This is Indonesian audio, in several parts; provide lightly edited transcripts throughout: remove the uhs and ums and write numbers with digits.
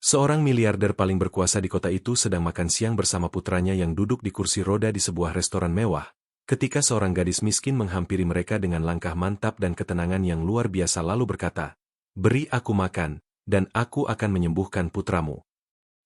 Seorang miliarder paling berkuasa di kota itu sedang makan siang bersama putranya yang duduk di kursi roda di sebuah restoran mewah, ketika seorang gadis miskin menghampiri mereka dengan langkah mantap dan ketenangan yang luar biasa lalu berkata, "Beri aku makan, dan aku akan menyembuhkan putramu."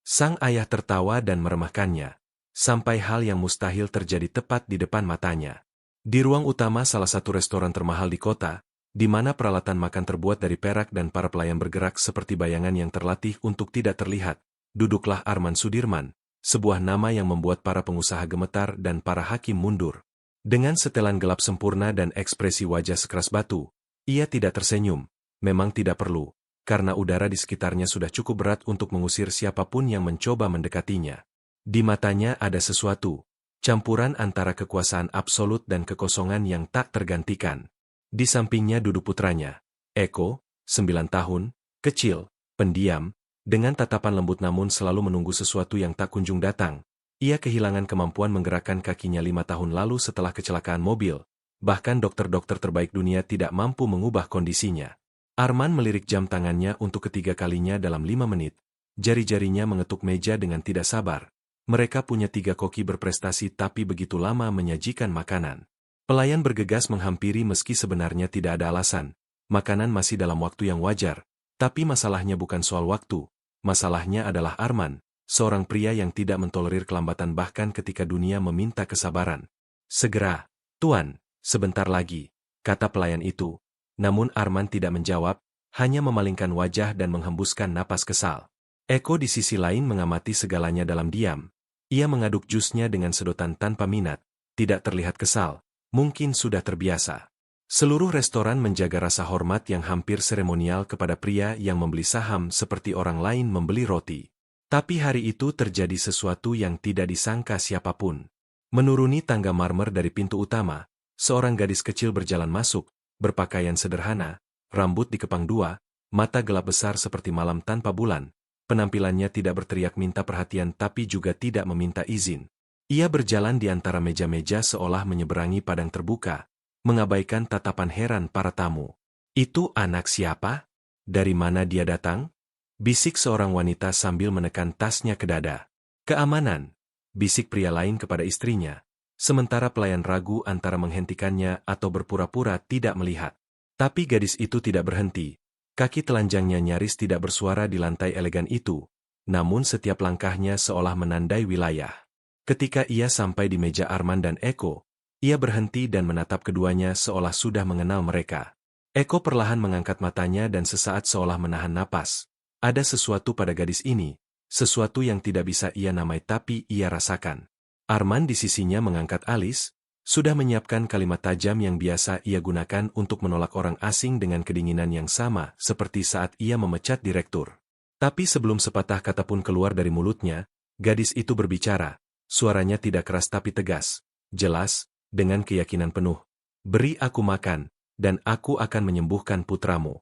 Sang ayah tertawa dan meremehkannya, sampai hal yang mustahil terjadi tepat di depan matanya. Di ruang utama salah satu restoran termahal di kota, di mana peralatan makan terbuat dari perak dan para pelayan bergerak seperti bayangan yang terlatih untuk tidak terlihat, duduklah Arman Sudirman, sebuah nama yang membuat para pengusaha gemetar dan para hakim mundur. Dengan setelan gelap sempurna dan ekspresi wajah sekeras batu, ia tidak tersenyum, memang tidak perlu, karena udara di sekitarnya sudah cukup berat untuk mengusir siapapun yang mencoba mendekatinya. Di matanya ada sesuatu, campuran antara kekuasaan absolut dan kekosongan yang tak tergantikan. Di sampingnya duduk putranya, Eko, 9 tahun, kecil, pendiam, dengan tatapan lembut namun selalu menunggu sesuatu yang tak kunjung datang. Ia kehilangan kemampuan menggerakkan kakinya 5 tahun lalu setelah kecelakaan mobil, bahkan dokter-dokter terbaik dunia tidak mampu mengubah kondisinya. Arman melirik jam tangannya untuk ketiga kalinya dalam 5 menit, jari-jarinya mengetuk meja dengan tidak sabar. Mereka punya 3 koki berprestasi tapi begitu lama menyajikan makanan. Pelayan bergegas menghampiri meski sebenarnya tidak ada alasan. Makanan masih dalam waktu yang wajar, tapi masalahnya bukan soal waktu. Masalahnya adalah Arman, seorang pria yang tidak mentolerir kelambatan bahkan ketika dunia meminta kesabaran. "Segera, Tuan, sebentar lagi," kata pelayan itu. Namun Arman tidak menjawab, hanya memalingkan wajah dan menghembuskan napas kesal. Eko di sisi lain mengamati segalanya dalam diam. Ia mengaduk jusnya dengan sedotan tanpa minat, tidak terlihat kesal. Mungkin sudah terbiasa. Seluruh restoran menjaga rasa hormat yang hampir seremonial kepada pria yang membeli saham seperti orang lain membeli roti. Tapi hari itu terjadi sesuatu yang tidak disangka siapapun. Menuruni tangga marmer dari pintu utama, seorang gadis kecil berjalan masuk, berpakaian sederhana, rambut dikepang dua, mata gelap besar seperti malam tanpa bulan. Penampilannya tidak berteriak minta perhatian tapi juga tidak meminta izin. Ia berjalan di antara meja-meja seolah menyeberangi padang terbuka, mengabaikan tatapan heran para tamu. "Itu anak siapa? Dari mana dia datang?" bisik seorang wanita sambil menekan tasnya ke dada. "Keamanan," bisik pria lain kepada istrinya, sementara pelayan ragu antara menghentikannya atau berpura-pura tidak melihat. Tapi gadis itu tidak berhenti. Kaki telanjangnya nyaris tidak bersuara di lantai elegan itu, namun setiap langkahnya seolah menandai wilayah. Ketika ia sampai di meja Arman dan Eko, ia berhenti dan menatap keduanya seolah sudah mengenal mereka. Eko perlahan mengangkat matanya dan sesaat seolah menahan napas. Ada sesuatu pada gadis ini, sesuatu yang tidak bisa ia namai tapi ia rasakan. Arman di sisinya mengangkat alis, sudah menyiapkan kalimat tajam yang biasa ia gunakan untuk menolak orang asing dengan kedinginan yang sama seperti saat ia memecat direktur. Tapi sebelum sepatah kata pun keluar dari mulutnya, gadis itu berbicara. Suaranya tidak keras tapi tegas, jelas, dengan keyakinan penuh. "Beri aku makan, dan aku akan menyembuhkan putramu."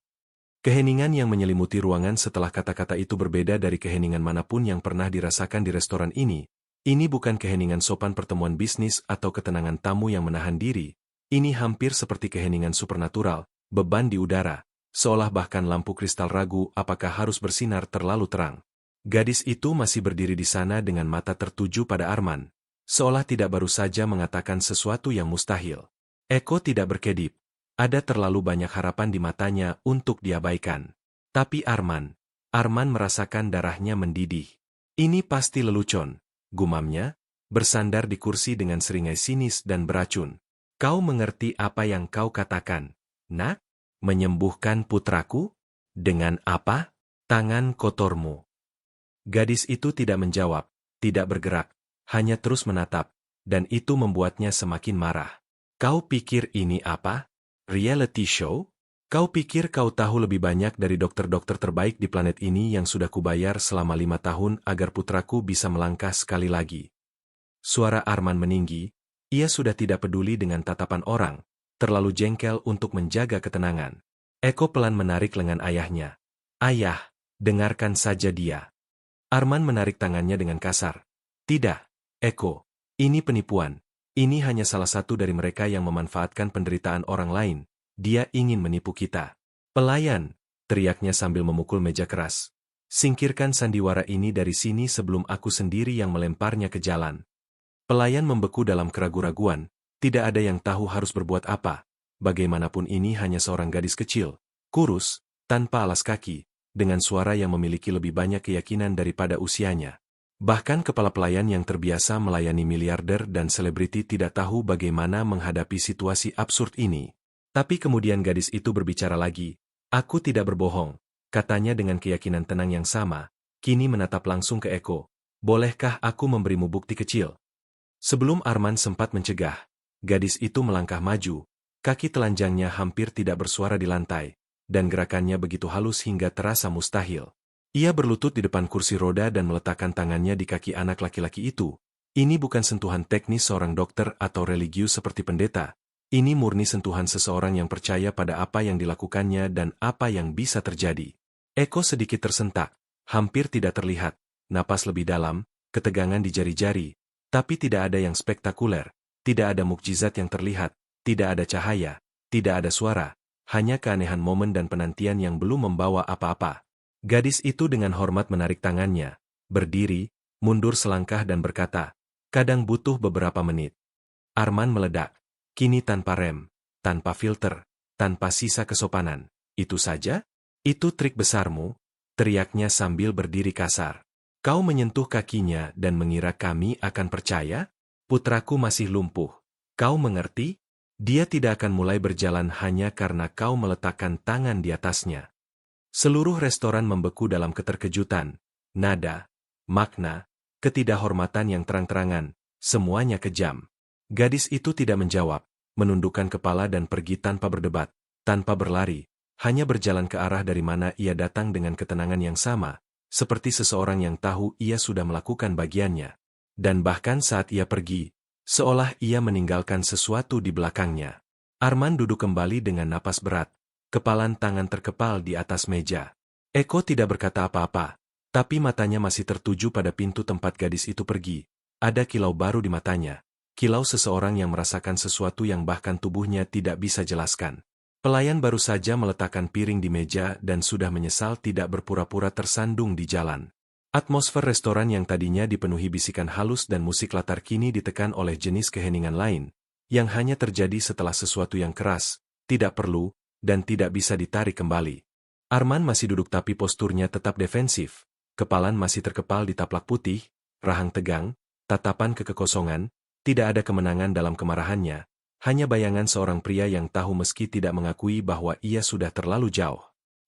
Keheningan yang menyelimuti ruangan setelah kata-kata itu berbeda dari keheningan manapun yang pernah dirasakan di restoran ini. Ini bukan keheningan sopan pertemuan bisnis atau ketenangan tamu yang menahan diri. Ini hampir seperti keheningan supernatural, beban di udara, seolah bahkan lampu kristal ragu apakah harus bersinar terlalu terang. Gadis itu masih berdiri di sana dengan mata tertuju pada Arman, seolah tidak baru saja mengatakan sesuatu yang mustahil. Eko tidak berkedip. Ada terlalu banyak harapan di matanya untuk diabaikan. Tapi Arman merasakan darahnya mendidih. "Ini pasti lelucon," gumamnya, bersandar di kursi dengan seringai sinis dan beracun. "Kau mengerti apa yang kau katakan, Nak? Menyembuhkan putraku? Dengan apa? Tangan kotormu." Gadis itu tidak menjawab, tidak bergerak, hanya terus menatap, dan itu membuatnya semakin marah. "Kau pikir ini apa? Reality show? Kau pikir kau tahu lebih banyak dari dokter-dokter terbaik di planet ini yang sudah kubayar selama 5 tahun agar putraku bisa melangkah sekali lagi?" Suara Arman meninggi, ia sudah tidak peduli dengan tatapan orang, terlalu jengkel untuk menjaga ketenangan. Eko pelan menarik lengan ayahnya. "Ayah, dengarkan saja dia." Arman menarik tangannya dengan kasar. "Tidak, Eko, ini penipuan. Ini hanya salah satu dari mereka yang memanfaatkan penderitaan orang lain. Dia ingin menipu kita." "Pelayan!" teriaknya sambil memukul meja keras. Singkirkan sandiwara ini dari sini sebelum aku sendiri yang melemparnya ke jalan. Pelayan membeku dalam keraguan-raguan, tidak ada yang tahu harus berbuat apa. Bagaimanapun ini hanya seorang gadis kecil, kurus, tanpa alas kaki, dengan suara yang memiliki lebih banyak keyakinan daripada usianya. Bahkan kepala pelayan yang terbiasa melayani miliarder dan selebriti tidak tahu bagaimana menghadapi situasi absurd ini. Tapi kemudian gadis itu berbicara lagi. Aku tidak berbohong, katanya dengan keyakinan tenang yang sama, kini menatap langsung ke Eko. Bolehkah aku memberimu bukti kecil? Sebelum Arman sempat mencegah, gadis itu melangkah maju, kaki telanjangnya hampir tidak bersuara di lantai, dan gerakannya begitu halus hingga terasa mustahil. Ia berlutut di depan kursi roda dan meletakkan tangannya di kaki anak laki-laki itu. Ini bukan sentuhan teknis seorang dokter atau religius seperti pendeta. Ini murni sentuhan seseorang yang percaya pada apa yang dilakukannya dan apa yang bisa terjadi. Eko sedikit tersentak, hampir tidak terlihat, napas lebih dalam, ketegangan di jari-jari, tapi tidak ada yang spektakuler, tidak ada mukjizat yang terlihat, tidak ada cahaya, tidak ada suara, hanya keanehan momen dan penantian yang belum membawa apa-apa. Gadis itu dengan hormat menarik tangannya, berdiri, mundur selangkah dan berkata, kadang butuh beberapa menit. Arman meledak, kini tanpa rem, tanpa filter, tanpa sisa kesopanan. Itu saja? Itu trik besarmu? Teriaknya sambil berdiri kasar. Kau menyentuh kakinya dan mengira kami akan percaya? Putraku masih lumpuh. Kau mengerti? Dia tidak akan mulai berjalan hanya karena kau meletakkan tangan di atasnya. Seluruh restoran membeku dalam keterkejutan, nada, makna, ketidakhormatan yang terang-terangan, semuanya kejam. Gadis itu tidak menjawab, menundukkan kepala dan pergi tanpa berdebat, tanpa berlari, hanya berjalan ke arah dari mana ia datang dengan ketenangan yang sama, seperti seseorang yang tahu ia sudah melakukan bagiannya. Dan bahkan saat ia pergi, seolah ia meninggalkan sesuatu di belakangnya. Arman duduk kembali dengan napas berat, kepalan tangan terkepal di atas meja. Eko tidak berkata apa-apa, tapi matanya masih tertuju pada pintu tempat gadis itu pergi. Ada kilau baru di matanya, kilau seseorang yang merasakan sesuatu yang bahkan tubuhnya tidak bisa jelaskan. Pelayan baru saja meletakkan piring di meja dan sudah menyesal tidak berpura-pura tersandung di jalan. Atmosfer restoran yang tadinya dipenuhi bisikan halus dan musik latar kini ditekan oleh jenis keheningan lain, yang hanya terjadi setelah sesuatu yang keras, tidak perlu, dan tidak bisa ditarik kembali. Arman masih duduk tapi posturnya tetap defensif, kepalan masih terkepal di taplak putih, rahang tegang, tatapan kekosongan, tidak ada kemenangan dalam kemarahannya. Hanya bayangan seorang pria yang tahu meski tidak mengakui bahwa ia sudah terlalu jauh.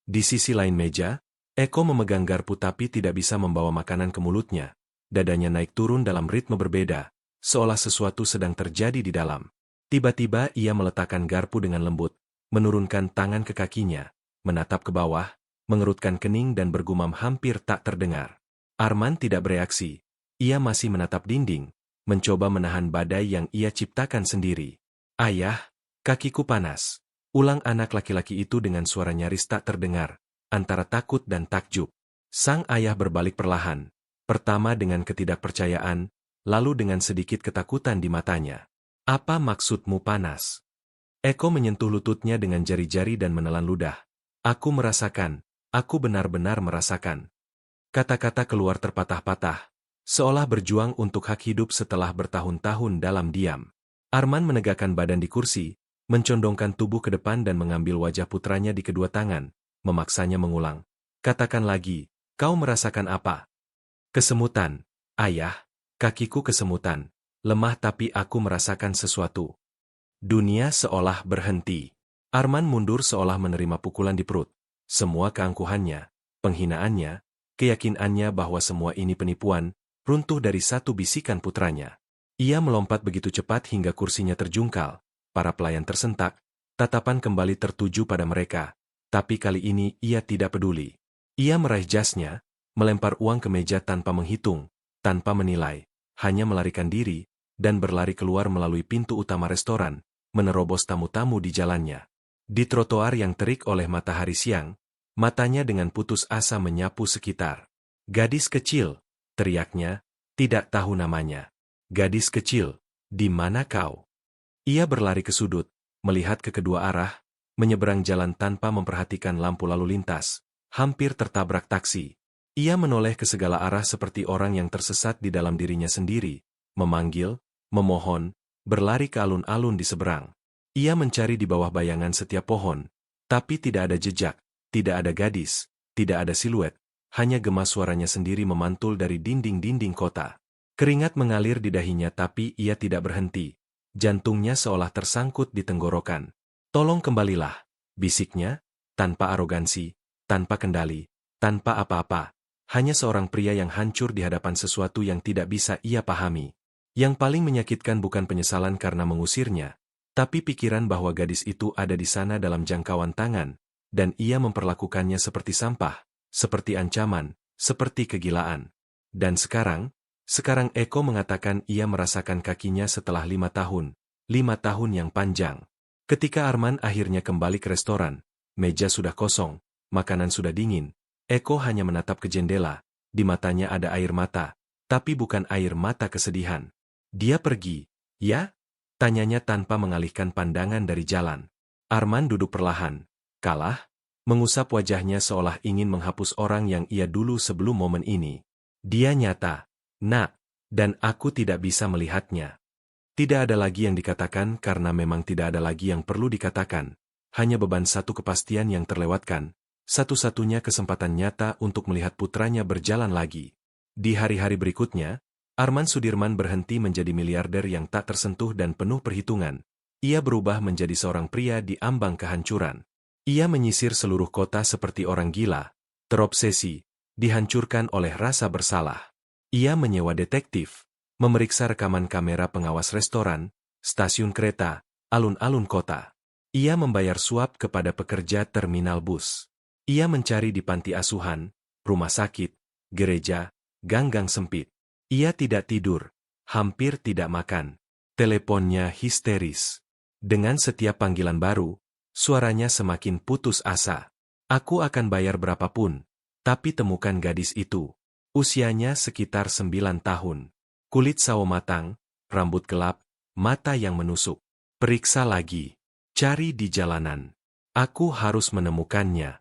Di sisi lain meja, Eko memegang garpu tapi tidak bisa membawa makanan ke mulutnya. Dadanya naik turun dalam ritme berbeda, seolah sesuatu sedang terjadi di dalam. Tiba-tiba ia meletakkan garpu dengan lembut, menurunkan tangan ke kakinya, menatap ke bawah, mengerutkan kening dan bergumam hampir tak terdengar. Arman tidak bereaksi. Ia masih menatap dinding, mencoba menahan badai yang ia ciptakan sendiri. Ayah, kakiku panas. Ulang anak laki-laki itu dengan suara nyaris tak terdengar, antara takut dan takjub. Sang ayah berbalik perlahan, pertama dengan ketidakpercayaan, lalu dengan sedikit ketakutan di matanya. Apa maksudmu panas? Eko menyentuh lututnya dengan jari-jari dan menelan ludah. Aku merasakan, aku benar-benar merasakan. Kata-kata keluar terpatah-patah, seolah berjuang untuk hak hidup setelah bertahun-tahun dalam diam. Arman menegakkan badan di kursi, mencondongkan tubuh ke depan dan mengambil wajah putranya di kedua tangan, memaksanya mengulang. Katakan lagi, kau merasakan apa? Kesemutan, ayah, kakiku kesemutan, lemah tapi aku merasakan sesuatu. Dunia seolah berhenti. Arman mundur seolah menerima pukulan di perut. Semua keangkuhannya, penghinaannya, keyakinannya bahwa semua ini penipuan, runtuh dari satu bisikan putranya. Ia melompat begitu cepat hingga kursinya terjungkal, para pelayan tersentak, tatapan kembali tertuju pada mereka, tapi kali ini ia tidak peduli. Ia meraih jasnya, melempar uang ke meja tanpa menghitung, tanpa menilai, hanya melarikan diri, dan berlari keluar melalui pintu utama restoran, menerobos tamu-tamu di jalannya. Di trotoar yang terik oleh matahari siang, matanya dengan putus asa menyapu sekitar. Gadis kecil, teriaknya, tidak tahu namanya. Gadis kecil, di mana kau? Ia berlari ke sudut, melihat ke kedua arah, menyeberang jalan tanpa memperhatikan lampu lalu lintas, hampir tertabrak taksi. Ia menoleh ke segala arah seperti orang yang tersesat di dalam dirinya sendiri, memanggil, memohon, berlari ke alun-alun di seberang. Ia mencari di bawah bayangan setiap pohon, tapi tidak ada jejak, tidak ada gadis, tidak ada siluet, hanya gema suaranya sendiri memantul dari dinding-dinding kota. Keringat mengalir di dahinya tapi ia tidak berhenti. Jantungnya seolah tersangkut di tenggorokan. "Tolong kembalilah," bisiknya, tanpa arogansi, tanpa kendali, tanpa apa-apa. Hanya seorang pria yang hancur di hadapan sesuatu yang tidak bisa ia pahami. Yang paling menyakitkan bukan penyesalan karena mengusirnya, tapi pikiran bahwa gadis itu ada di sana dalam jangkauan tangan, dan ia memperlakukannya seperti sampah, seperti ancaman, seperti kegilaan. Dan sekarang Eko mengatakan ia merasakan kakinya setelah 5 tahun yang panjang. Ketika Arman akhirnya kembali ke restoran, meja sudah kosong, makanan sudah dingin. Eko hanya menatap ke jendela, di matanya ada air mata, tapi bukan air mata kesedihan. "Dia pergi, ya?" tanyanya tanpa mengalihkan pandangan dari jalan. Arman duduk perlahan, kalah, mengusap wajahnya seolah ingin menghapus orang yang ia dulu sebelum momen ini. "Dia nyata, Nak, dan aku tidak bisa melihatnya." Tidak ada lagi yang dikatakan karena memang tidak ada lagi yang perlu dikatakan. Hanya beban satu kepastian yang terlewatkan, satu-satunya kesempatan nyata untuk melihat putranya berjalan lagi. Di hari-hari berikutnya, Arman Sudirman berhenti menjadi miliarder yang tak tersentuh dan penuh perhitungan. Ia berubah menjadi seorang pria di ambang kehancuran. Ia menyisir seluruh kota seperti orang gila, terobsesi, dihancurkan oleh rasa bersalah. Ia menyewa detektif, memeriksa rekaman kamera pengawas restoran, stasiun kereta, alun-alun kota. Ia membayar suap kepada pekerja terminal bus. Ia mencari di panti asuhan, rumah sakit, gereja, gang-gang sempit. Ia tidak tidur, hampir tidak makan. Teleponnya histeris. Dengan setiap panggilan baru, suaranya semakin putus asa. "Aku akan bayar berapapun, tapi temukan gadis itu." Usianya sekitar 9 tahun. Kulit sawo matang, rambut gelap, mata yang menusuk. "Periksa lagi. Cari di jalanan. Aku harus menemukannya."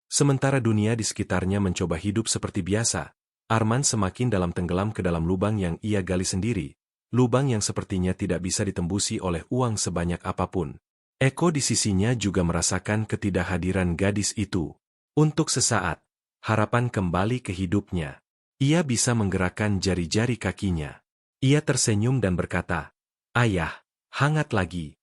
Sementara dunia di sekitarnya mencoba hidup seperti biasa, Arman semakin dalam tenggelam ke dalam lubang yang ia gali sendiri. Lubang yang sepertinya tidak bisa ditembusi oleh uang sebanyak apapun. Eko di sisinya juga merasakan ketidakhadiran gadis itu. Untuk sesaat, harapan kembali ke hidupnya. Ia bisa menggerakkan jari-jari kakinya. Ia tersenyum dan berkata, "Ayah, hangat lagi."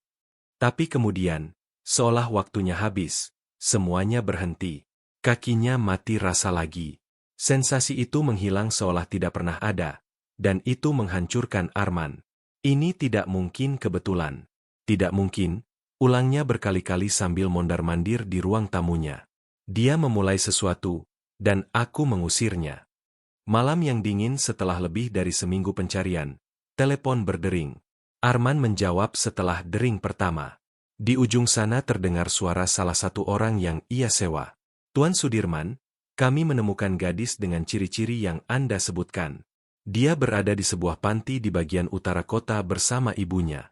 Tapi kemudian, seolah waktunya habis, semuanya berhenti. Kakinya mati rasa lagi. Sensasi itu menghilang seolah tidak pernah ada, dan itu menghancurkan Arman. Ini tidak mungkin kebetulan. Tidak mungkin, ulangnya berkali-kali sambil mondar-mandir di ruang tamunya. Dia memulai sesuatu, dan aku mengusirnya. Malam yang dingin setelah lebih dari seminggu pencarian, telepon berdering. Arman menjawab setelah dering pertama. Di ujung sana terdengar suara salah satu orang yang ia sewa. "Tuan Sudirman, kami menemukan gadis dengan ciri-ciri yang Anda sebutkan. Dia berada di sebuah panti di bagian utara kota bersama ibunya."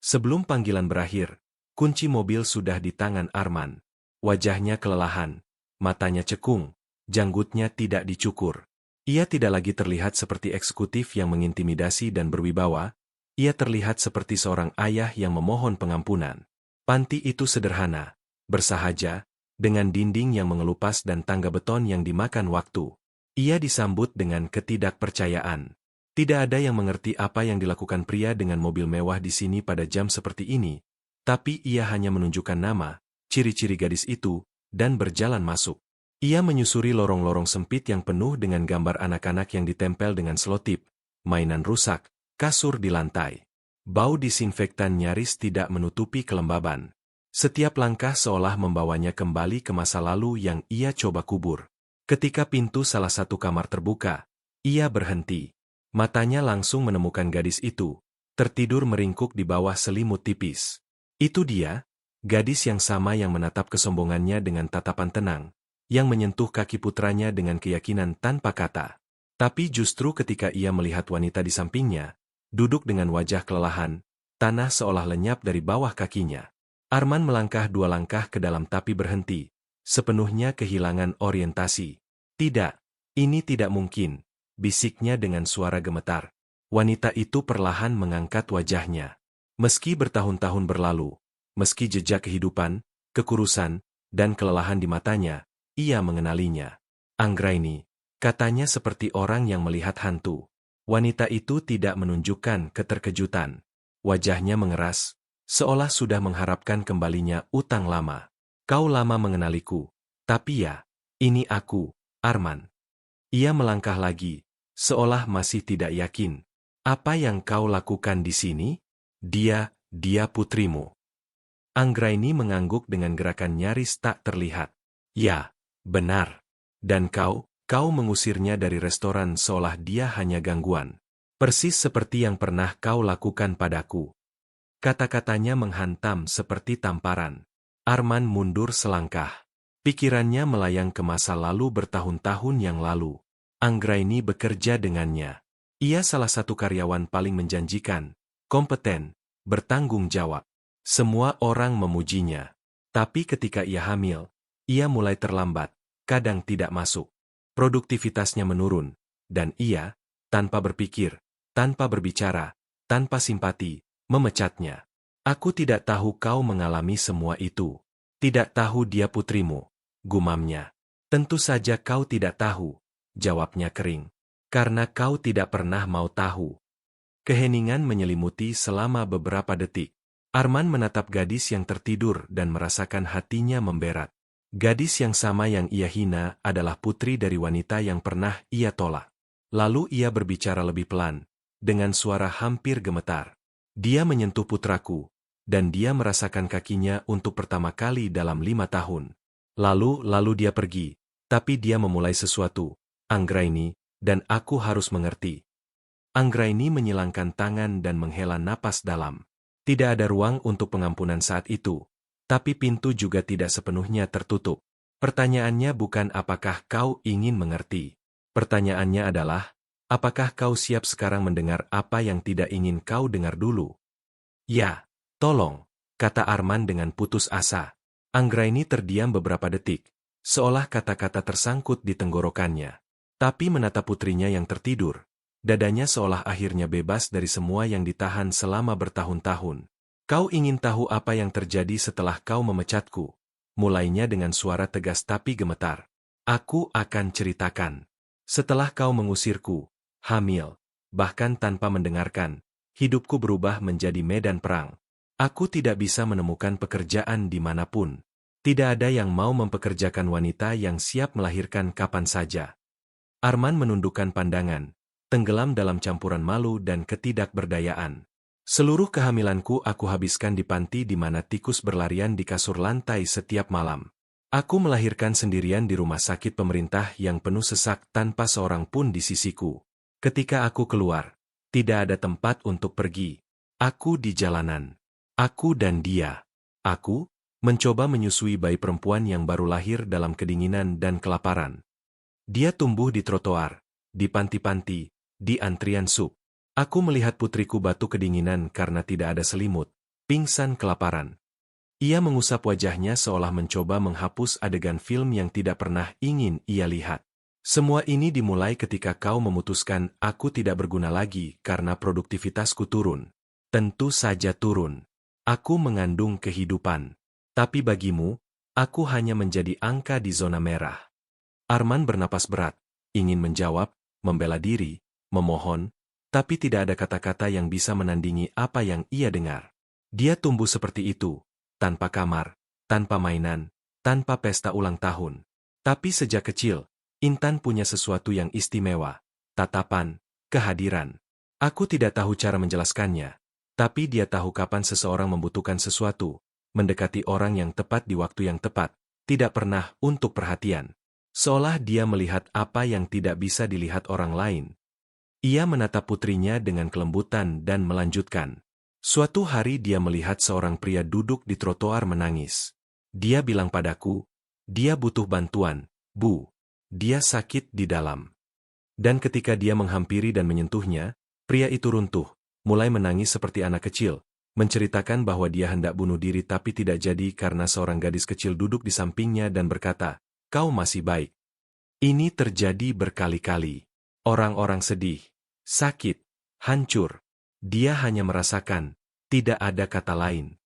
Sebelum panggilan berakhir, kunci mobil sudah di tangan Arman. Wajahnya kelelahan, matanya cekung, janggutnya tidak dicukur. Ia tidak lagi terlihat seperti eksekutif yang mengintimidasi dan berwibawa, ia terlihat seperti seorang ayah yang memohon pengampunan. Panti itu sederhana, bersahaja, dengan dinding yang mengelupas dan tangga beton yang dimakan waktu. Ia disambut dengan ketidakpercayaan. Tidak ada yang mengerti apa yang dilakukan pria dengan mobil mewah di sini pada jam seperti ini, tapi ia hanya menunjukkan nama, ciri-ciri gadis itu, dan berjalan masuk. Ia menyusuri lorong-lorong sempit yang penuh dengan gambar anak-anak yang ditempel dengan selotip, mainan rusak, kasur di lantai. Bau disinfektan nyaris tidak menutupi kelembaban. Setiap langkah seolah membawanya kembali ke masa lalu yang ia coba kubur. Ketika pintu salah satu kamar terbuka, ia berhenti. Matanya langsung menemukan gadis itu, tertidur meringkuk di bawah selimut tipis. Itu dia, gadis yang sama yang menatap kesombongannya dengan tatapan tenang, yang menyentuh kaki putranya dengan keyakinan tanpa kata. Tapi justru ketika ia melihat wanita di sampingnya, duduk dengan wajah kelelahan, tanah seolah lenyap dari bawah kakinya. Arman melangkah 2 langkah ke dalam tapi berhenti, sepenuhnya kehilangan orientasi. Tidak, Ini tidak mungkin, bisiknya dengan suara gemetar. Wanita itu perlahan mengangkat wajahnya. Meski bertahun-tahun berlalu, meski jejak kehidupan, kekurusan, dan kelelahan di matanya, ia mengenalinya. Anggraini, katanya seperti orang yang melihat hantu. Wanita itu tidak menunjukkan keterkejutan. Wajahnya mengeras, seolah sudah mengharapkan kembalinya utang lama. Kau lama mengenaliku, tapi ya, ini aku, Arman. Ia melangkah lagi, seolah masih tidak yakin. Apa yang kau lakukan di sini? Dia putrimu. Anggraini mengangguk dengan gerakan nyaris tak terlihat. Ya, benar. Dan kau mengusirnya dari restoran seolah dia hanya gangguan. Persis seperti yang pernah kau lakukan padaku. Kata-katanya menghantam seperti tamparan. Arman mundur selangkah. Pikirannya melayang ke masa lalu bertahun-tahun yang lalu. Anggraini bekerja dengannya. Ia salah satu karyawan paling menjanjikan, kompeten, bertanggung jawab. Semua orang memujinya. Tapi ketika ia hamil, ia mulai terlambat, kadang tidak masuk. Produktivitasnya menurun, dan ia, tanpa berpikir, tanpa berbicara, tanpa simpati, memecatnya. Aku tidak tahu kau mengalami semua itu. Tidak tahu dia putrimu, gumamnya. Tentu saja kau tidak tahu, jawabnya kering. Karena kau tidak pernah mau tahu. Keheningan menyelimuti selama beberapa detik. Arman menatap gadis yang tertidur dan merasakan hatinya memberat. Gadis yang sama yang ia hina adalah putri dari wanita yang pernah ia tolak. Lalu ia berbicara lebih pelan, dengan suara hampir gemetar. Dia menyentuh putraku, dan dia merasakan kakinya untuk pertama kali dalam 5 tahun. Lalu dia pergi, tapi dia memulai sesuatu, Anggraini, dan aku harus mengerti. Anggraini menyilangkan tangan dan menghela napas dalam. Tidak ada ruang untuk pengampunan saat itu, tapi pintu juga tidak sepenuhnya tertutup. Pertanyaannya bukan apakah kau ingin mengerti. Pertanyaannya adalah, apakah kau siap sekarang mendengar apa yang tidak ingin kau dengar dulu? Ya, tolong, kata Arman dengan putus asa. Anggraini terdiam beberapa detik, seolah kata-kata tersangkut di tenggorokannya. Tapi menatap putrinya yang tertidur, dadanya seolah akhirnya bebas dari semua yang ditahan selama bertahun-tahun. Kau ingin tahu apa yang terjadi setelah kau memecatku? Mulainya dengan suara tegas tapi gemetar. Aku akan ceritakan. Setelah kau mengusirku, hamil, bahkan tanpa mendengarkan, hidupku berubah menjadi medan perang. Aku tidak bisa menemukan pekerjaan dimanapun. Tidak ada yang mau mempekerjakan wanita yang siap melahirkan kapan saja. Arman menundukkan pandangan, tenggelam dalam campuran malu dan ketidakberdayaan. Seluruh kehamilanku aku habiskan di panti di mana tikus berlarian di kasur lantai setiap malam. Aku melahirkan sendirian di rumah sakit pemerintah yang penuh sesak tanpa seorang pun di sisiku. Ketika aku keluar, tidak ada tempat untuk pergi. Aku di jalanan. Aku dan dia. Aku mencoba menyusui bayi perempuan yang baru lahir dalam kedinginan dan kelaparan. Dia tumbuh di trotoar, di panti-panti, di antrian sup. Aku melihat putriku batuk kedinginan karena tidak ada selimut, pingsan kelaparan. Ia mengusap wajahnya seolah mencoba menghapus adegan film yang tidak pernah ingin ia lihat. Semua ini dimulai ketika kau memutuskan aku tidak berguna lagi karena produktivitasku turun. Tentu saja turun. Aku mengandung kehidupan. Tapi bagimu, aku hanya menjadi angka di zona merah. Arman bernapas berat, ingin menjawab, membela diri, memohon, tapi tidak ada kata-kata yang bisa menandingi apa yang ia dengar. Dia tumbuh seperti itu. Tanpa kamar, tanpa mainan, tanpa pesta ulang tahun. Tapi sejak kecil, Intan punya sesuatu yang istimewa, tatapan, kehadiran. Aku tidak tahu cara menjelaskannya, tapi dia tahu kapan seseorang membutuhkan sesuatu, mendekati orang yang tepat di waktu yang tepat, tidak pernah untuk perhatian. Seolah dia melihat apa yang tidak bisa dilihat orang lain. Ia menatap putrinya dengan kelembutan dan melanjutkan. Suatu hari dia melihat seorang pria duduk di trotoar menangis. Dia bilang padaku, dia butuh bantuan, Bu. Dia sakit di dalam. Dan ketika dia menghampiri dan menyentuhnya, pria itu runtuh, mulai menangis seperti anak kecil, menceritakan bahwa dia hendak bunuh diri tapi tidak jadi karena seorang gadis kecil duduk di sampingnya dan berkata, kau masih baik. Ini terjadi berkali-kali. Orang-orang sedih, sakit, hancur. Dia hanya merasakan, tidak ada kata lain.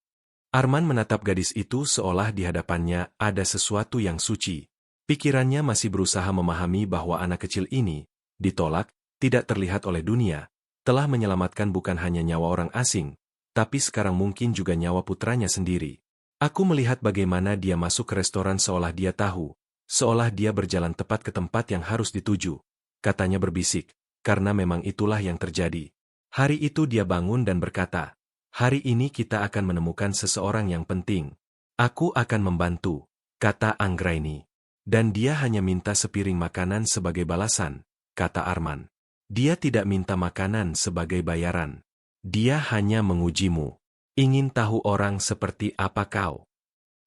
Arman menatap gadis itu seolah di hadapannya ada sesuatu yang suci. Pikirannya masih berusaha memahami bahwa anak kecil ini, ditolak, tidak terlihat oleh dunia, telah menyelamatkan bukan hanya nyawa orang asing, tapi sekarang mungkin juga nyawa putranya sendiri. Aku melihat bagaimana dia masuk ke restoran seolah dia tahu, seolah dia berjalan tepat ke tempat yang harus dituju. Katanya berbisik, karena memang itulah yang terjadi. Hari itu dia bangun dan berkata, "Hari ini kita akan menemukan seseorang yang penting. Aku akan membantu," kata Anggraini. Dan dia hanya minta sepiring makanan sebagai balasan, kata Arman. Dia tidak minta makanan sebagai bayaran. Dia hanya mengujimu. Ingin tahu orang seperti apa kau?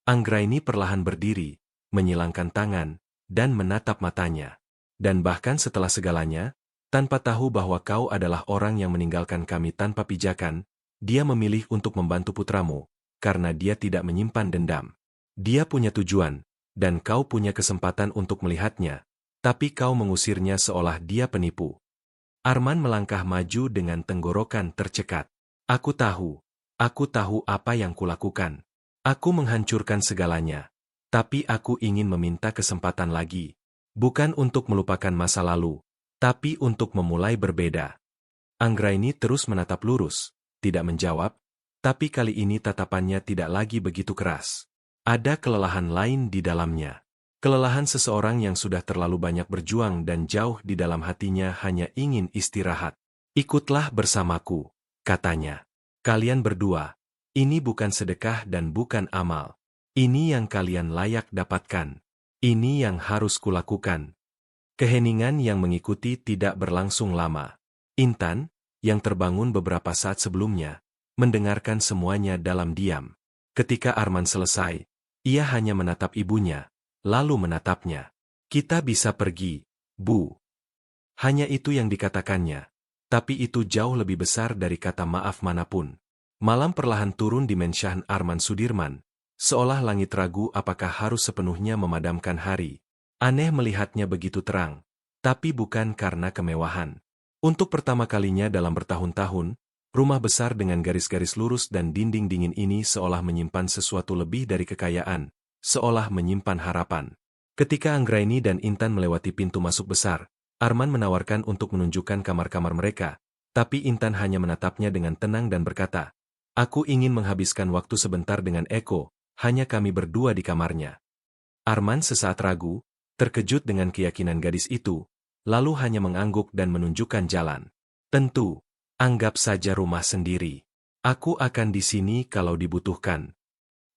Anggraini perlahan berdiri, menyilangkan tangan, dan menatap matanya. Dan bahkan setelah segalanya, tanpa tahu bahwa kau adalah orang yang meninggalkan kami tanpa pijakan, dia memilih untuk membantu putramu, karena dia tidak menyimpan dendam. Dia punya tujuan, dan kau punya kesempatan untuk melihatnya, tapi kau mengusirnya seolah dia penipu. Arman melangkah maju dengan tenggorokan tercekat. Aku tahu apa yang kulakukan. Aku menghancurkan segalanya. Tapi aku ingin meminta kesempatan lagi. Bukan untuk melupakan masa lalu, tapi untuk memulai berbeda. Anggraini terus menatap lurus, tidak menjawab, tapi kali ini tatapannya tidak lagi begitu keras. Ada kelelahan lain di dalamnya. Kelelahan seseorang yang sudah terlalu banyak berjuang dan jauh di dalam hatinya hanya ingin istirahat. Ikutlah bersamaku, katanya. Kalian berdua, ini bukan sedekah dan bukan amal. Ini yang kalian layak dapatkan. Ini yang harus kulakukan. Keheningan yang mengikuti tidak berlangsung lama. Intan, yang terbangun beberapa saat sebelumnya, mendengarkan semuanya dalam diam. Ketika Arman selesai, ia hanya menatap ibunya, lalu menatapnya. Kita bisa pergi, Bu. Hanya itu yang dikatakannya, tapi itu jauh lebih besar dari kata maaf manapun. Malam perlahan turun di mensyahan Arman Sudirman, seolah langit ragu apakah harus sepenuhnya memadamkan hari. Aneh melihatnya begitu terang, tapi bukan karena kemewahan. Untuk pertama kalinya dalam bertahun-tahun, rumah besar dengan garis-garis lurus dan dinding dingin ini seolah menyimpan sesuatu lebih dari kekayaan, seolah menyimpan harapan. Ketika Anggraini dan Intan melewati pintu masuk besar, Arman menawarkan untuk menunjukkan kamar-kamar mereka, tapi Intan hanya menatapnya dengan tenang dan berkata, "Aku ingin menghabiskan waktu sebentar dengan Eko, hanya kami berdua di kamarnya." Arman sesaat ragu, terkejut dengan keyakinan gadis itu, lalu hanya mengangguk dan menunjukkan jalan. "Tentu, anggap saja rumah sendiri. Aku akan di sini kalau dibutuhkan."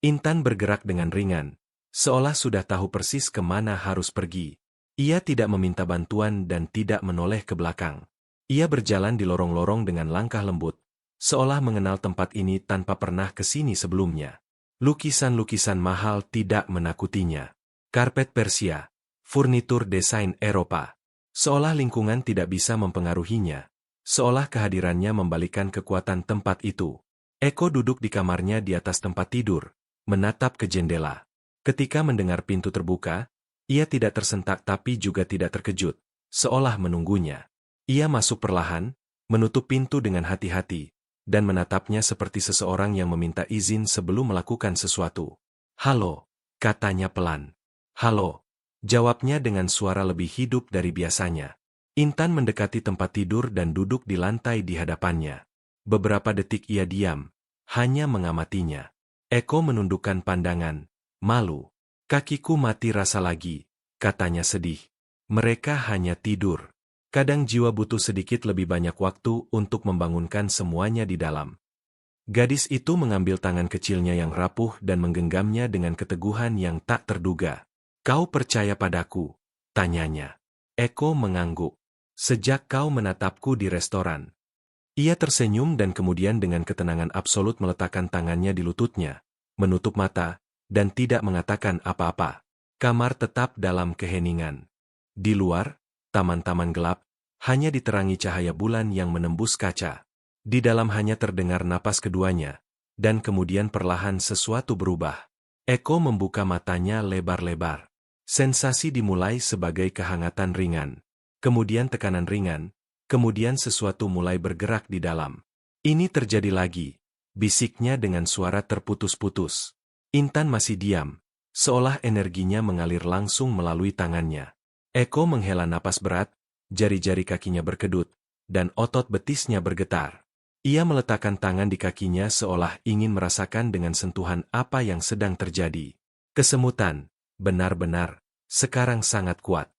Intan bergerak dengan ringan, seolah sudah tahu persis kemana harus pergi. Ia tidak meminta bantuan dan tidak menoleh ke belakang. Ia berjalan di lorong-lorong dengan langkah lembut, seolah mengenal tempat ini tanpa pernah ke sini sebelumnya. Lukisan-lukisan mahal tidak menakutinya. Karpet Persia, furnitur desain Eropa. Seolah lingkungan tidak bisa mempengaruhinya. Seolah kehadirannya membalikan kekuatan tempat itu. Eko duduk di kamarnya di atas tempat tidur, menatap ke jendela. Ketika mendengar pintu terbuka, ia tidak tersentak tapi juga tidak terkejut, seolah menunggunya. Ia masuk perlahan, menutup pintu dengan hati-hati, dan menatapnya seperti seseorang yang meminta izin sebelum melakukan sesuatu. "Halo," katanya pelan. "Halo," jawabnya dengan suara lebih hidup dari biasanya. Intan mendekati tempat tidur dan duduk di lantai di hadapannya. Beberapa detik ia diam, hanya mengamatinya. Eko menundukkan pandangan, malu. "Kakiku mati rasa lagi," katanya sedih. "Mereka hanya tidur. Kadang jiwa butuh sedikit lebih banyak waktu untuk membangunkan semuanya di dalam." Gadis itu mengambil tangan kecilnya yang rapuh dan menggenggamnya dengan keteguhan yang tak terduga. "Kau percaya padaku?" tanyanya. Eko mengangguk. "Sejak kau menatapku di restoran." Ia tersenyum dan kemudian dengan ketenangan absolut meletakkan tangannya di lututnya, menutup mata, dan tidak mengatakan apa-apa. Kamar tetap dalam keheningan. Di luar, taman-taman gelap, hanya diterangi cahaya bulan yang menembus kaca. Di dalam hanya terdengar napas keduanya, dan kemudian perlahan sesuatu berubah. Eko membuka matanya lebar-lebar. Sensasi dimulai sebagai kehangatan ringan, kemudian tekanan ringan, kemudian sesuatu mulai bergerak di dalam. Ini terjadi lagi, bisiknya dengan suara terputus-putus. Intan masih diam, seolah energinya mengalir langsung melalui tangannya. Eko menghela napas berat, jari-jari kakinya berkedut, dan otot betisnya bergetar. Ia meletakkan tangan di kakinya seolah ingin merasakan dengan sentuhan apa yang sedang terjadi. Kesemutan, benar-benar, sekarang sangat kuat.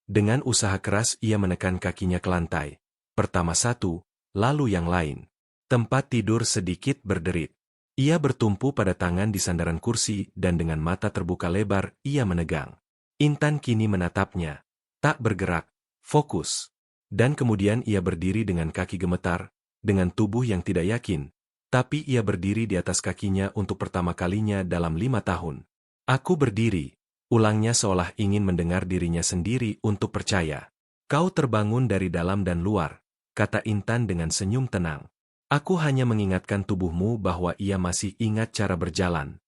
Dengan usaha keras ia menekan kakinya ke lantai. Pertama satu, lalu yang lain. Tempat tidur sedikit berderit. Ia bertumpu pada tangan di sandaran kursi dan dengan mata terbuka lebar ia menegang. Intan kini menatapnya. Tak bergerak, fokus. Dan kemudian ia berdiri dengan kaki gemetar, dengan tubuh yang tidak yakin. Tapi ia berdiri di atas kakinya untuk pertama kalinya dalam 5 tahun. Aku berdiri. Ulangnya seolah ingin mendengar dirinya sendiri untuk percaya. Kau terbangun dari dalam dan luar, kata Intan dengan senyum tenang. Aku hanya mengingatkan tubuhmu bahwa ia masih ingat cara berjalan.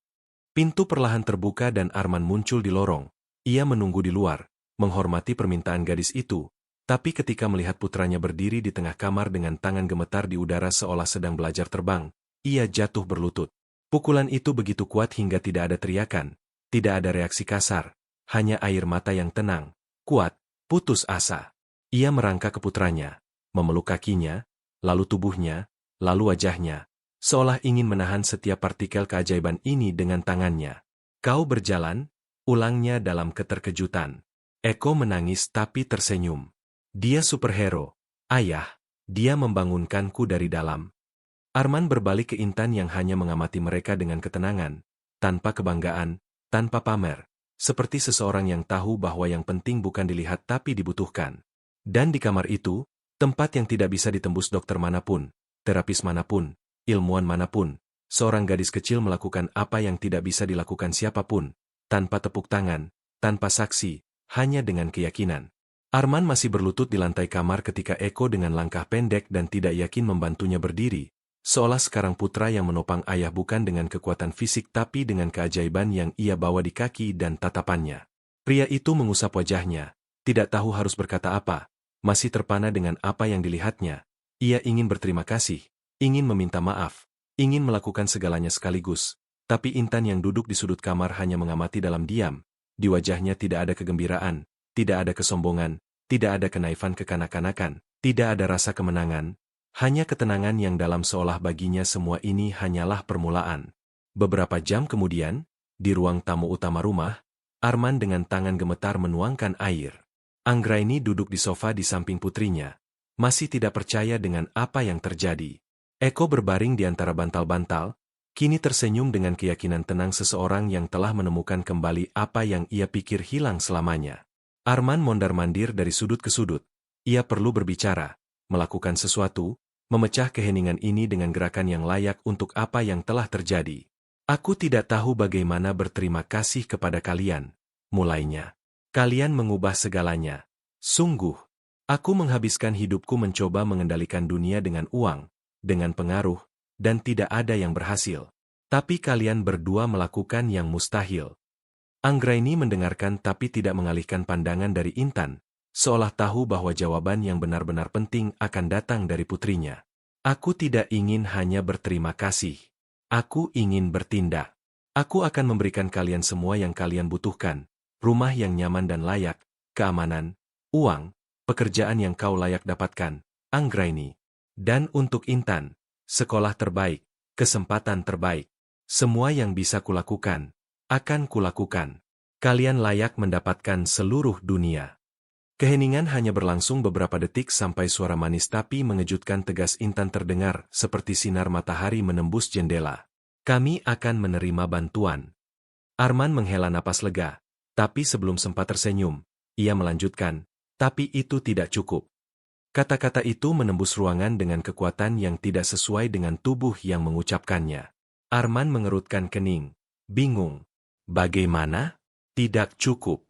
Pintu perlahan terbuka dan Arman muncul di lorong. Ia menunggu di luar, menghormati permintaan gadis itu, tapi ketika melihat putranya berdiri di tengah kamar dengan tangan gemetar di udara seolah sedang belajar terbang, ia jatuh berlutut. Pukulan itu begitu kuat hingga tidak ada teriakan, tidak ada reaksi kasar, hanya air mata yang tenang, kuat, putus asa. Ia merangkak ke putranya, memeluk kakinya, lalu tubuhnya, lalu wajahnya, seolah ingin menahan setiap partikel keajaiban ini dengan tangannya. Kau berjalan, ulangnya dalam keterkejutan. Eko menangis tapi tersenyum. Dia superhero. Ayah, dia membangunkanku dari dalam. Arman berbalik ke Intan yang hanya mengamati mereka dengan ketenangan, tanpa kebanggaan, tanpa pamer, seperti seseorang yang tahu bahwa yang penting bukan dilihat tapi dibutuhkan. Dan di kamar itu, tempat yang tidak bisa ditembus dokter manapun, terapis manapun, ilmuwan manapun, seorang gadis kecil melakukan apa yang tidak bisa dilakukan siapapun, tanpa tepuk tangan, tanpa saksi, hanya dengan keyakinan. Arman masih berlutut di lantai kamar ketika Eko dengan langkah pendek dan tidak yakin membantunya berdiri, seolah sekarang putra yang menopang ayah bukan dengan kekuatan fisik tapi dengan keajaiban yang ia bawa di kaki dan tatapannya. Pria itu mengusap wajahnya, tidak tahu harus berkata apa, masih terpana dengan apa yang dilihatnya. Ia ingin berterima kasih, ingin meminta maaf, ingin melakukan segalanya sekaligus, tapi Intan yang duduk di sudut kamar hanya mengamati dalam diam. Di wajahnya tidak ada kegembiraan, tidak ada kesombongan, tidak ada kenaifan kekanak-kanakan, tidak ada rasa kemenangan, hanya ketenangan yang dalam seolah baginya semua ini hanyalah permulaan. Beberapa jam kemudian, di ruang tamu utama rumah, Arman dengan tangan gemetar menuangkan air. Anggraini duduk di sofa di samping putrinya, masih tidak percaya dengan apa yang terjadi. Eko berbaring di antara bantal-bantal, kini tersenyum dengan keyakinan tenang seseorang yang telah menemukan kembali apa yang ia pikir hilang selamanya. Arman mondar-mandir dari sudut ke sudut. Ia perlu berbicara, melakukan sesuatu, memecah keheningan ini dengan gerakan yang layak untuk apa yang telah terjadi. Aku tidak tahu bagaimana berterima kasih kepada kalian, mulainya. Kalian mengubah segalanya. Sungguh, aku menghabiskan hidupku mencoba mengendalikan dunia dengan uang, dengan pengaruh, dan tidak ada yang berhasil. Tapi kalian berdua melakukan yang mustahil. Anggraini mendengarkan tapi tidak mengalihkan pandangan dari Intan, seolah tahu bahwa jawaban yang benar-benar penting akan datang dari putrinya. Aku tidak ingin hanya berterima kasih. Aku ingin bertindak. Aku akan memberikan kalian semua yang kalian butuhkan, rumah yang nyaman dan layak, keamanan, uang, pekerjaan yang kau layak dapatkan, Anggraini. Dan untuk Intan, sekolah terbaik, kesempatan terbaik. Semua yang bisa kulakukan, akan kulakukan. Kalian layak mendapatkan seluruh dunia. Keheningan hanya berlangsung beberapa detik sampai suara manis tapi mengejutkan tegas Intan terdengar seperti sinar matahari menembus jendela. Kami akan menerima bantuan. Arman menghela napas lega, tapi sebelum sempat tersenyum, ia melanjutkan, tapi itu tidak cukup. Kata-kata itu menembus ruangan dengan kekuatan yang tidak sesuai dengan tubuh yang mengucapkannya. Arman mengerutkan kening, bingung. Bagaimana? Tidak cukup.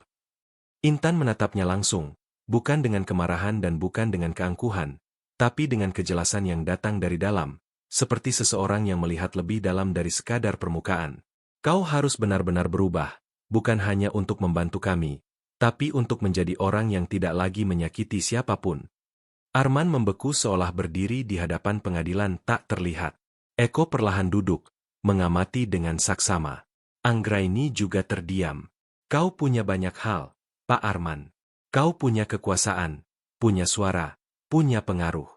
Intan menatapnya langsung, bukan dengan kemarahan dan bukan dengan keangkuhan, tapi dengan kejelasan yang datang dari dalam, seperti seseorang yang melihat lebih dalam dari sekadar permukaan. Kau harus benar-benar berubah. bukan hanya untuk membantu kami, tapi untuk menjadi orang yang tidak lagi menyakiti siapapun. Arman membeku seolah berdiri di hadapan pengadilan tak terlihat. Eko perlahan duduk, mengamati dengan saksama. Anggraini juga terdiam. Kau punya banyak hal, Pak Arman. Kau punya kekuasaan, punya suara, punya pengaruh.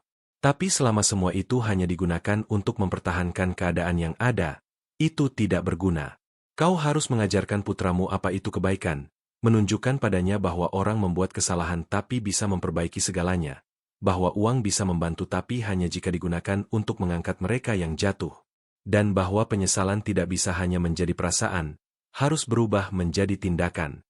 Tapi selama semua itu hanya digunakan untuk mempertahankan keadaan yang ada, itu tidak berguna. Kau harus mengajarkan putramu apa itu kebaikan, menunjukkan padanya bahwa orang membuat kesalahan tapi bisa memperbaiki segalanya, bahwa uang bisa membantu tapi hanya jika digunakan untuk mengangkat mereka yang jatuh, dan bahwa penyesalan tidak bisa hanya menjadi perasaan, harus berubah menjadi tindakan.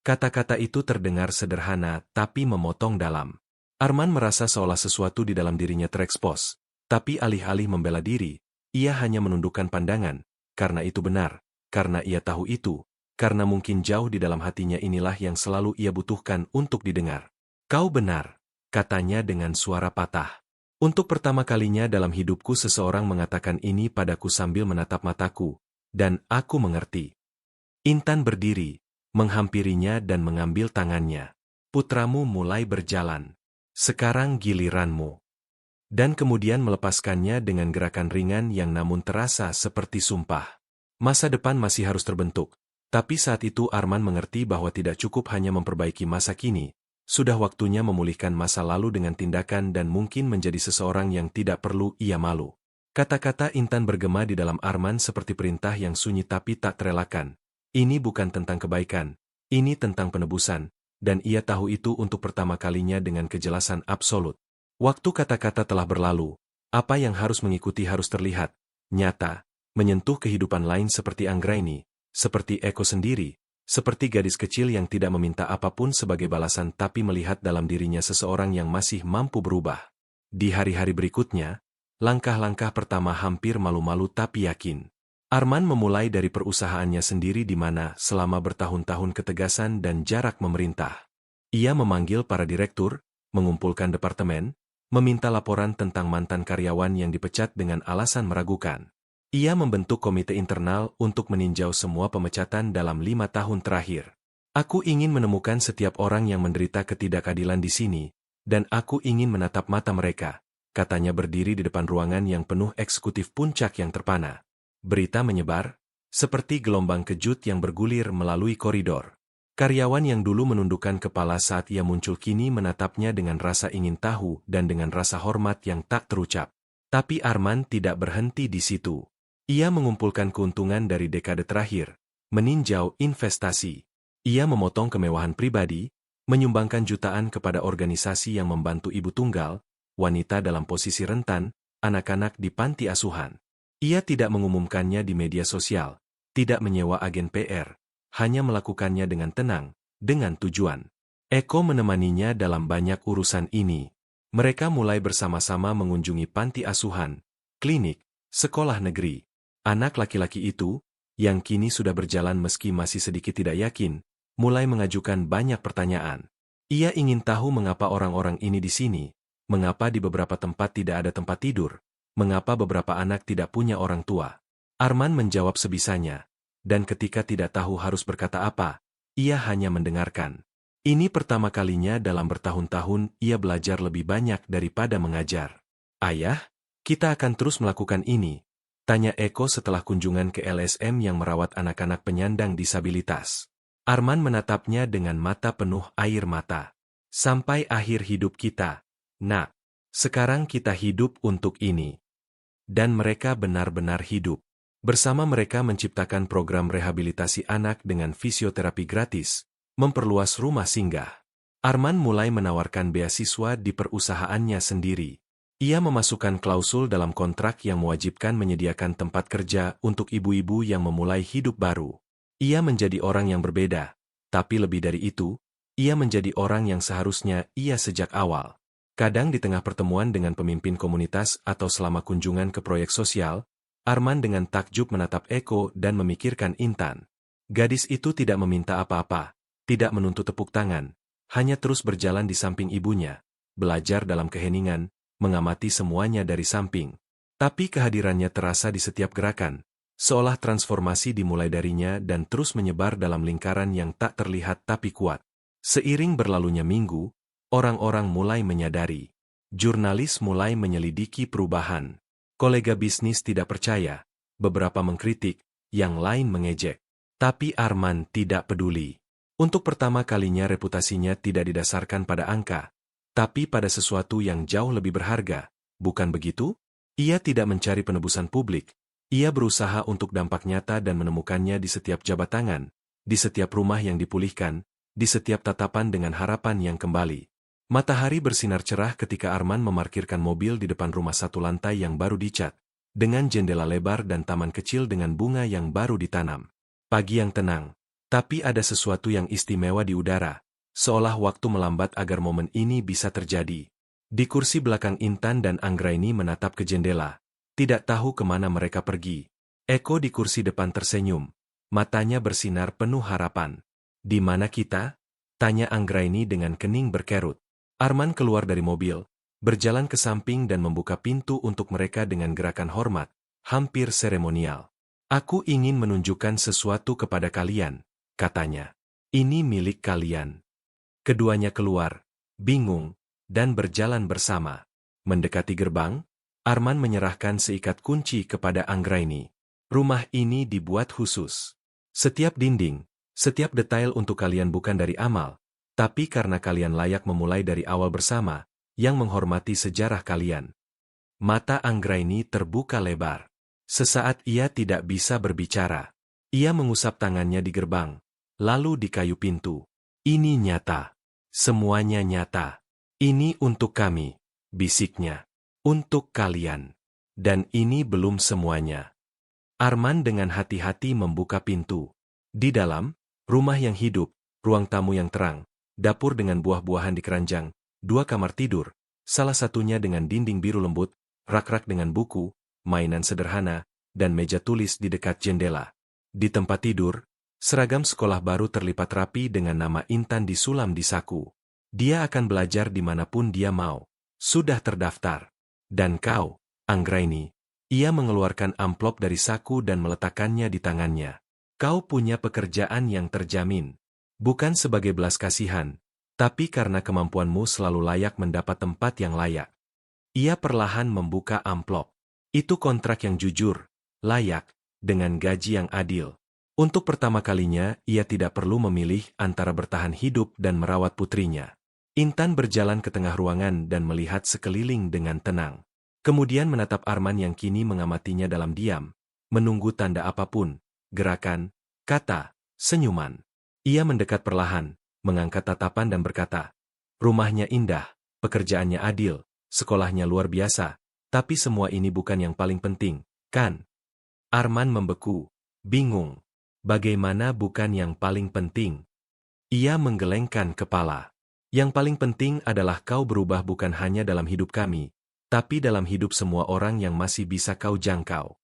Kata-kata itu terdengar sederhana tapi memotong dalam. Arman merasa seolah sesuatu di dalam dirinya terekspos, tapi alih-alih membela diri, ia hanya menundukkan pandangan, karena itu benar, karena ia tahu itu, karena mungkin jauh di dalam hatinya inilah yang selalu ia butuhkan untuk didengar. Kau benar, katanya dengan suara patah. Untuk pertama kalinya dalam hidupku seseorang mengatakan ini padaku sambil menatap mataku, dan aku mengerti. Intan berdiri, menghampirinya dan mengambil tangannya. Putramu mulai berjalan. Sekarang giliranmu. Dan kemudian melepaskannya dengan gerakan ringan yang namun terasa seperti sumpah. Masa depan masih harus terbentuk, tapi saat itu Arman mengerti bahwa tidak cukup hanya memperbaiki masa kini, sudah waktunya memulihkan masa lalu dengan tindakan dan mungkin menjadi seseorang yang tidak perlu ia malu. Kata-kata Intan bergema di dalam Arman seperti perintah yang sunyi tapi tak terelakkan. Ini bukan tentang kebaikan, ini tentang penebusan, dan ia tahu itu untuk pertama kalinya dengan kejelasan absolut. Waktu kata-kata telah berlalu, apa yang harus mengikuti harus terlihat, nyata, menyentuh kehidupan lain seperti Anggraini, seperti Eko sendiri, seperti gadis kecil yang tidak meminta apapun sebagai balasan tapi melihat dalam dirinya seseorang yang masih mampu berubah. Di hari-hari berikutnya, langkah-langkah pertama hampir malu-malu tapi yakin. Arman memulai dari perusahaannya sendiri di mana selama bertahun-tahun ketegasan dan jarak memerintah. Ia memanggil para direktur, mengumpulkan departemen, meminta laporan tentang mantan karyawan yang dipecat dengan alasan meragukan. Ia membentuk komite internal untuk meninjau semua pemecatan dalam 5 tahun terakhir. Aku ingin menemukan setiap orang yang menderita ketidakadilan di sini, dan aku ingin menatap mata mereka, katanya berdiri di depan ruangan yang penuh eksekutif puncak yang terpana. Berita menyebar, seperti gelombang kejut yang bergulir melalui koridor. Karyawan yang dulu menundukkan kepala saat ia muncul kini menatapnya dengan rasa ingin tahu dan dengan rasa hormat yang tak terucap. Tapi Arman tidak berhenti di situ. Ia mengumpulkan keuntungan dari dekade terakhir, meninjau investasi. Ia memotong kemewahan pribadi, menyumbangkan jutaan kepada organisasi yang membantu ibu tunggal, wanita dalam posisi rentan, anak-anak di panti asuhan. Ia tidak mengumumkannya di media sosial, tidak menyewa agen PR, hanya melakukannya dengan tenang, dengan tujuan. Eko menemaninya dalam banyak urusan ini. Mereka mulai bersama-sama mengunjungi panti asuhan, klinik, sekolah negeri. Anak laki-laki itu, yang kini sudah berjalan meski masih sedikit tidak yakin, mulai mengajukan banyak pertanyaan. Ia ingin tahu mengapa orang-orang ini di sini, mengapa di beberapa tempat tidak ada tempat tidur, mengapa beberapa anak tidak punya orang tua. Arman menjawab sebisanya, dan ketika tidak tahu harus berkata apa, ia hanya mendengarkan. Ini pertama kalinya dalam bertahun-tahun ia belajar lebih banyak daripada mengajar. Ayah, kita akan terus melakukan ini, tanya Eko setelah kunjungan ke LSM yang merawat anak-anak penyandang disabilitas. Arman menatapnya dengan mata penuh air mata. Sampai akhir hidup kita, nak. Sekarang kita hidup untuk ini. Dan mereka benar-benar hidup. Bersama mereka menciptakan program rehabilitasi anak dengan fisioterapi gratis, memperluas rumah singgah. Arman mulai menawarkan beasiswa di perusahaannya sendiri. Ia memasukkan klausul dalam kontrak yang mewajibkan menyediakan tempat kerja untuk ibu-ibu yang memulai hidup baru. Ia menjadi orang yang berbeda, tapi lebih dari itu, ia menjadi orang yang seharusnya ia sejak awal. Kadang di tengah pertemuan dengan pemimpin komunitas atau selama kunjungan ke proyek sosial, Arman dengan takjub menatap Eko dan memikirkan Intan. Gadis itu tidak meminta apa-apa, tidak menuntut tepuk tangan, hanya terus berjalan di samping ibunya, belajar dalam keheningan, mengamati semuanya dari samping. Tapi kehadirannya terasa di setiap gerakan, seolah transformasi dimulai darinya dan terus menyebar dalam lingkaran yang tak terlihat tapi kuat. Seiring berlalunya minggu, orang-orang mulai menyadari. Jurnalis mulai menyelidiki perubahan. Kolega bisnis tidak percaya, beberapa mengkritik, yang lain mengejek. Tapi Arman tidak peduli. Untuk pertama kalinya reputasinya tidak didasarkan pada angka, tapi pada sesuatu yang jauh lebih berharga. Bukan begitu? Ia tidak mencari penebusan publik. Ia berusaha untuk dampak nyata dan menemukannya di setiap jabat tangan, di setiap rumah yang dipulihkan, di setiap tatapan dengan harapan yang kembali. Matahari bersinar cerah ketika Arman memarkirkan mobil di depan rumah satu lantai yang baru dicat, dengan jendela lebar dan taman kecil dengan bunga yang baru ditanam. Pagi yang tenang, tapi ada sesuatu yang istimewa di udara, seolah waktu melambat agar momen ini bisa terjadi. Di kursi belakang Intan dan Anggraini menatap ke jendela, tidak tahu kemana mereka pergi. Eko di kursi depan tersenyum, matanya bersinar penuh harapan. "Di mana kita?" tanya Anggraini dengan kening berkerut. Arman keluar dari mobil, berjalan ke samping dan membuka pintu untuk mereka dengan gerakan hormat, hampir seremonial. "Aku ingin menunjukkan sesuatu kepada kalian," katanya. "Ini milik kalian." Keduanya keluar, bingung, dan berjalan bersama. Mendekati gerbang, Arman menyerahkan seikat kunci kepada Anggraini. "Rumah ini dibuat khusus. Setiap dinding, setiap detail untuk kalian bukan dari amal, tapi karena kalian layak memulai dari awal bersama, yang menghormati sejarah kalian." Mata Anggraini terbuka lebar. Sesaat ia tidak bisa berbicara. Ia mengusap tangannya di gerbang, lalu di kayu pintu. "Ini nyata. Semuanya nyata. Ini untuk kami," bisiknya. "Untuk kalian. Dan ini belum semuanya." Arman dengan hati-hati membuka pintu. Di dalam, rumah yang hidup, ruang tamu yang terang, dapur dengan buah-buahan di keranjang, 2 kamar tidur, salah satunya dengan dinding biru lembut, rak-rak dengan buku, mainan sederhana, dan meja tulis di dekat jendela. Di tempat tidur, seragam sekolah baru terlipat rapi dengan nama Intan disulam di saku. Dia akan belajar dimanapun dia mau. Sudah terdaftar. "Dan kau, Anggraini." Ia mengeluarkan amplop dari saku dan meletakkannya di tangannya. "Kau punya pekerjaan yang terjamin. Bukan sebagai belas kasihan, tapi karena kemampuanmu selalu layak mendapat tempat yang layak." Ia perlahan membuka amplop. Itu kontrak yang jujur, layak, dengan gaji yang adil. Untuk pertama kalinya, ia tidak perlu memilih antara bertahan hidup dan merawat putrinya. Intan berjalan ke tengah ruangan dan melihat sekeliling dengan tenang. Kemudian menatap Arman yang kini mengamatinya dalam diam, menunggu tanda apapun, gerakan, kata, senyuman. Ia mendekat perlahan, mengangkat tatapan dan berkata, "Rumahnya indah, pekerjaannya adil, sekolahnya luar biasa, tapi semua ini bukan yang paling penting, kan?" Arman membeku, bingung. Bagaimana bukan yang paling penting? Ia menggelengkan kepala. "Yang paling penting adalah kau berubah bukan hanya dalam hidup kami, tapi dalam hidup semua orang yang masih bisa kau jangkau."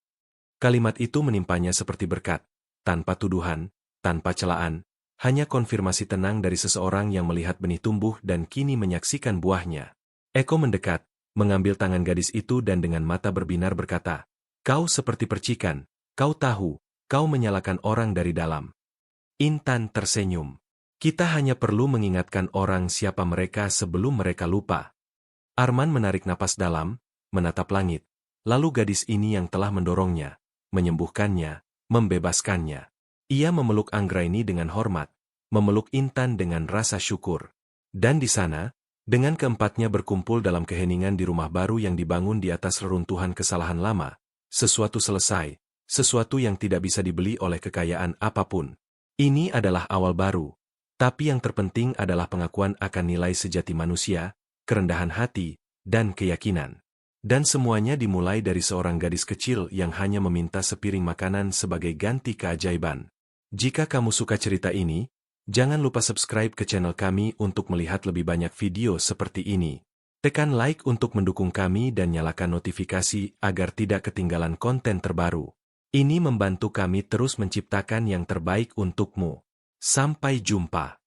Kalimat itu menimpanya seperti berkat, tanpa tuduhan, tanpa celaan, hanya konfirmasi tenang dari seseorang yang melihat benih tumbuh dan kini menyaksikan buahnya. Eko mendekat, mengambil tangan gadis itu dan dengan mata berbinar berkata, "Kau seperti percikan, kau tahu, kau menyalakan orang dari dalam." Intan tersenyum. "Kita hanya perlu mengingatkan orang siapa mereka sebelum mereka lupa." Arman menarik napas dalam, menatap langit, lalu gadis ini yang telah mendorongnya, menyembuhkannya, membebaskannya. Ia memeluk Anggraini dengan hormat, memeluk Intan dengan rasa syukur. Dan di sana, dengan keempatnya berkumpul dalam keheningan di rumah baru yang dibangun di atas reruntuhan kesalahan lama, sesuatu selesai, sesuatu yang tidak bisa dibeli oleh kekayaan apapun. Ini adalah awal baru, tapi yang terpenting adalah pengakuan akan nilai sejati manusia, kerendahan hati, dan keyakinan. Dan semuanya dimulai dari seorang gadis kecil yang hanya meminta sepiring makanan sebagai ganti keajaiban. Jika kamu suka cerita ini, jangan lupa subscribe ke channel kami untuk melihat lebih banyak video seperti ini. Tekan like untuk mendukung kami dan nyalakan notifikasi agar tidak ketinggalan konten terbaru. Ini membantu kami terus menciptakan yang terbaik untukmu. Sampai jumpa.